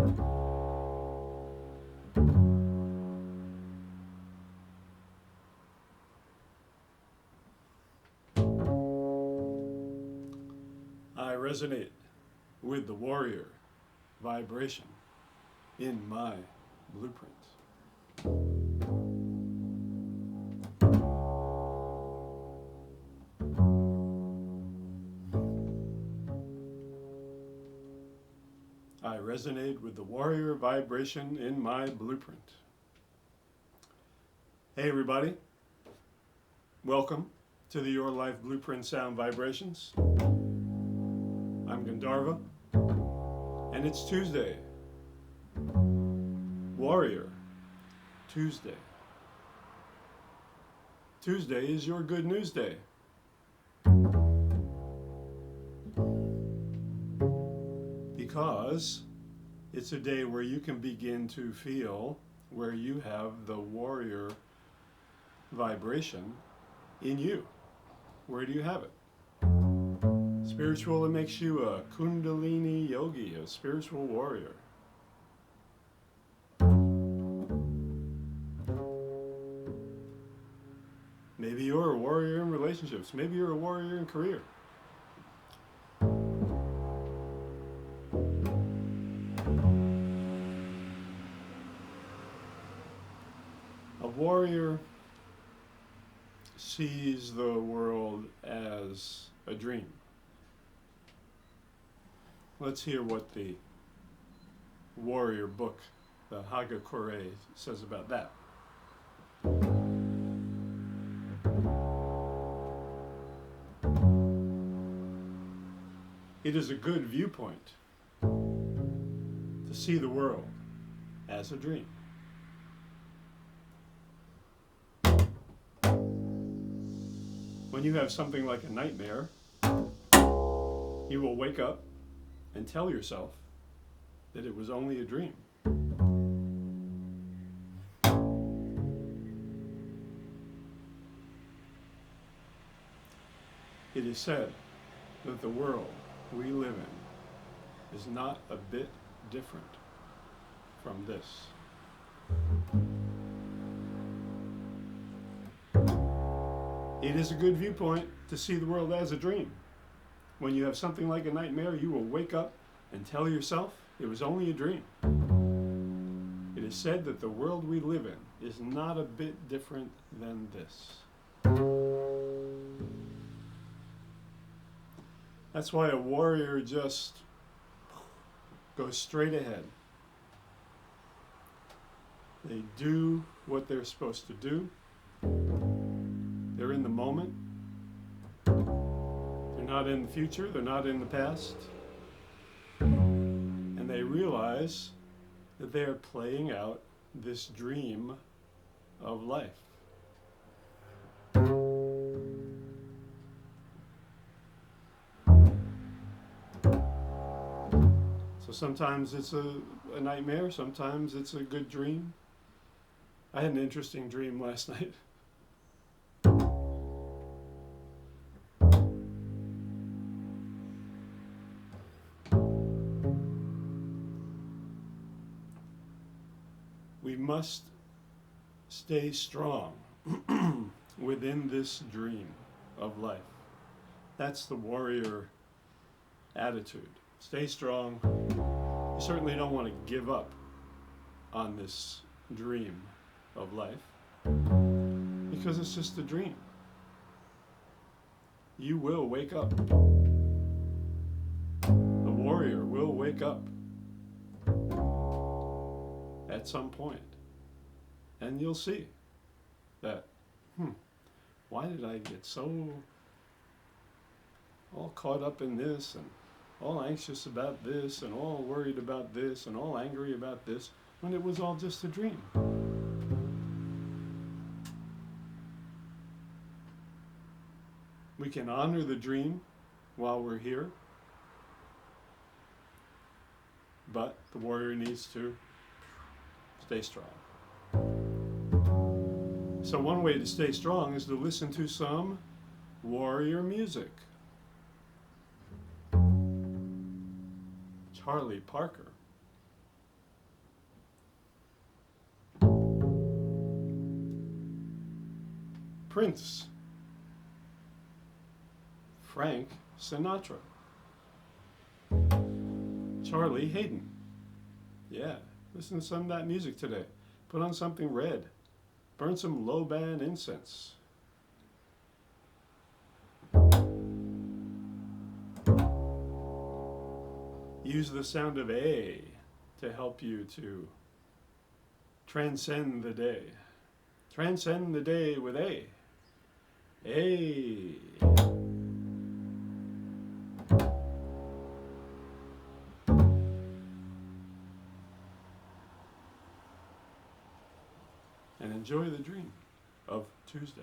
I resonate with the warrior vibration in my blueprint. I resonate with the warrior vibration in my blueprint. Hey everybody, welcome to the Your Life Blueprint Sound Vibrations. I'm Gandharva, and it's Tuesday. Warrior Tuesday. Tuesday is your good news day. Because it's a day where you can begin to feel where you have the warrior vibration in you. Where do you have it? Spiritual, it makes you a Kundalini yogi, a spiritual warrior. Maybe you're a warrior in relationships. Maybe you're a warrior in career. A warrior sees the world as a dream. Let's hear what the warrior book, the Hagakure, says about that. It is a good viewpoint to see the world as a dream. When you have something like a nightmare, you will wake up and tell yourself that it was only a dream. It is said that the world we live in is not a bit different from this. It is a good viewpoint to see the world as a dream. When you have something like a nightmare, you will wake up and tell yourself it was only a dream. It is said that the world we live in is not a bit different than this. That's why a warrior just goes straight ahead. They do what they're supposed to do. They're in the moment. They're not in the future. They're not in the past. And they realize that they are playing out this dream of life. So sometimes it's a nightmare, sometimes it's a good dream. I had an interesting dream last night. We must stay strong within this dream of life. That's the warrior attitude. Stay strong. You certainly don't want to give up on this dream of life because it's just a dream. You will wake up. The warrior will wake up at some point, and you'll see that, why did I get so all caught up in this and all anxious about this and all worried about this and all angry about this when it was all just a dream? We can honor the dream while we're here, but the warrior needs to stay strong. So one way to stay strong is to listen to some warrior music. Charlie Parker Prince, Frank Sinatra, Charlie Hayden. Yeah, listen to some of that music today. Put on something red. Burn some low-band incense. Use the sound of A to help you to transcend the day. Transcend the day with A. A. And enjoy the dream of Tuesday.